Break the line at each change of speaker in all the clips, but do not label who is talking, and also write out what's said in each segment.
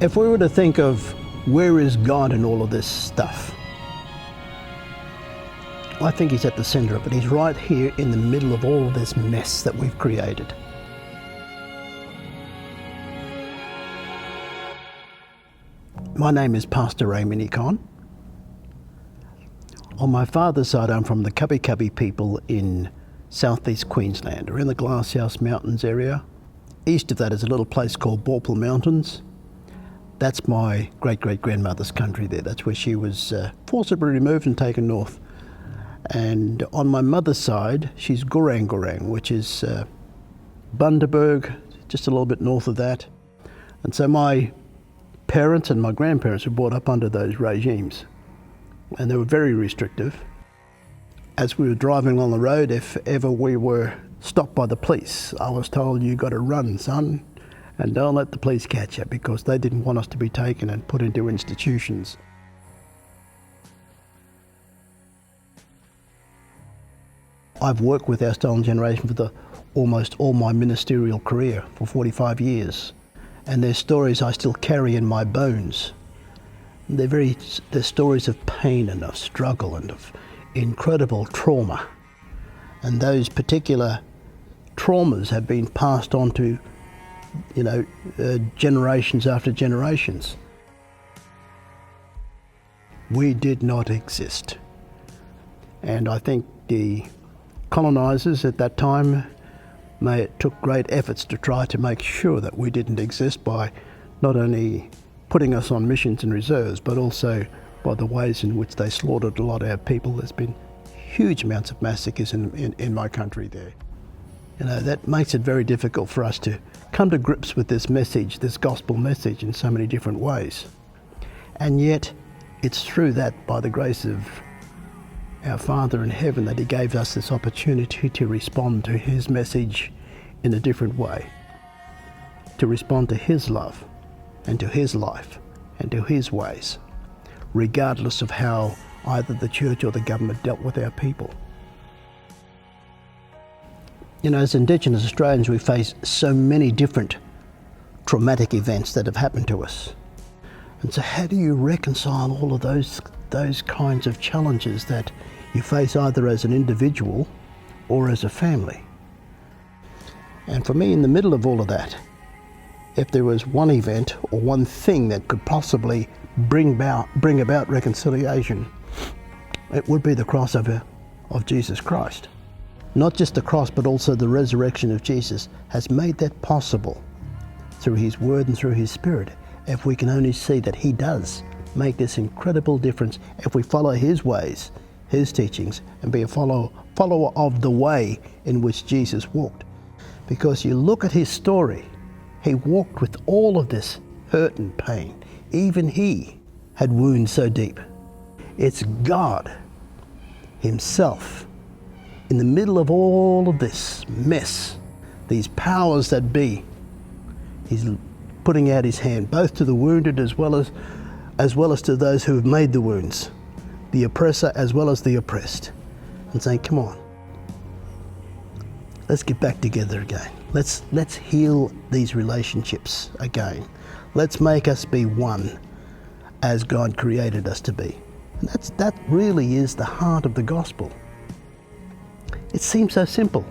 If we were to think of where is God in all of this stuff, I think he's at the center of it. He's right here in the middle of all of this mess that we've created. My name is Pastor Ray Con. On my father's side, I'm from the Cubby Cubby people in southeast Queensland, or in the Glasshouse Mountains area. East of that is a little place called Borple Mountains. That's my great-great-grandmother's country there. That's where she was forcibly removed and taken north. And on my mother's side, she's Gorang, which is Bundaberg, just a little bit north of that. And so my parents and my grandparents were brought up under those regimes, and they were very restrictive. As we were driving along the road, if ever we were stopped by the police, I was told, "You got to run, son, and don't let the police catch you," because they didn't want us to be taken and put into institutions. I've worked with our stolen generation for almost all my ministerial career for 45 years. And their stories I still carry in my bones. They're stories of pain and of struggle and of incredible trauma. And those particular traumas have been passed on to, generations after generations. We did not exist. And I think the colonizers at that time took great efforts to try to make sure that we didn't exist by not only putting us on missions and reserves, but also by the ways in which they slaughtered a lot of our people. There's been huge amounts of massacres in my country there. That makes it very difficult for us to come to grips with this message, this gospel message, in so many different ways. And yet, it's through that, by the grace of our Father in heaven, that he gave us this opportunity to respond to his message in a different way, to respond to his love and to his life and to his ways, regardless of how either the church or the government dealt with our people. As Indigenous Australians, we face so many different traumatic events that have happened to us. And so how do you reconcile all of those kinds of challenges that you face either as an individual or as a family? And for me, in the middle of all of that, if there was one event or one thing that could possibly bring about reconciliation, it would be the crossover of Jesus Christ. Not just the cross, but also the resurrection of Jesus has made that possible through his word and through his spirit. If we can only see that he does make this incredible difference, if we follow his ways, his teachings, and be a follower of the way in which Jesus walked. Because you look at his story, he walked with all of this hurt and pain. Even he had wounds so deep. It's God himself in the middle of all of this mess, these powers that be. He's putting out his hand both to the wounded as well as to those who have made the wounds, the oppressor as well as the oppressed, and saying, come on, let's get back together again. Let's heal these relationships again. Let's make us be one as God created us to be. And that really is the heart of the gospel. It seems so simple.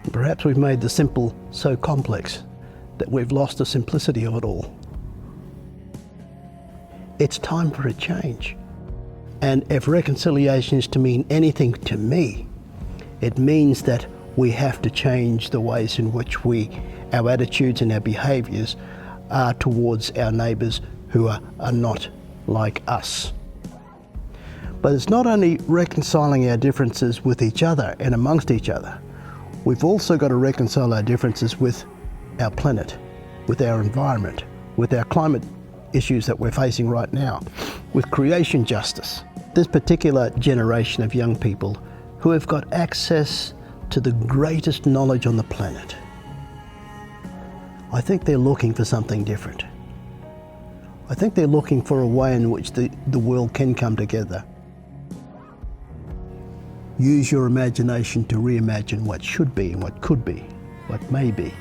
And perhaps we've made the simple so complex that we've lost the simplicity of it all. It's time for a change. And if reconciliation is to mean anything to me, it means that we have to change the ways in which our attitudes and our behaviours are towards our neighbours who are not like us. But it's not only reconciling our differences with each other and amongst each other. We've also got to reconcile our differences with our planet, with our environment, with our climate issues that we're facing right now, with creation justice. This particular generation of young people who have got access to the greatest knowledge on the planet, I think they're looking for something different. I think they're looking for a way in which the world can come together. Use your imagination to reimagine what should be and what could be, what may be.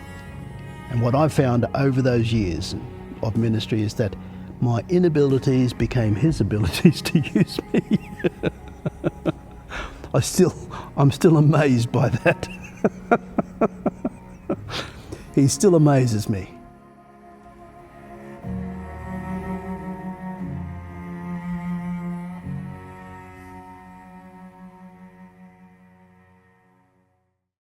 And what I've found over those years, of ministry is that my inabilities became his abilities to use me. I'm still amazed by that. He still amazes me.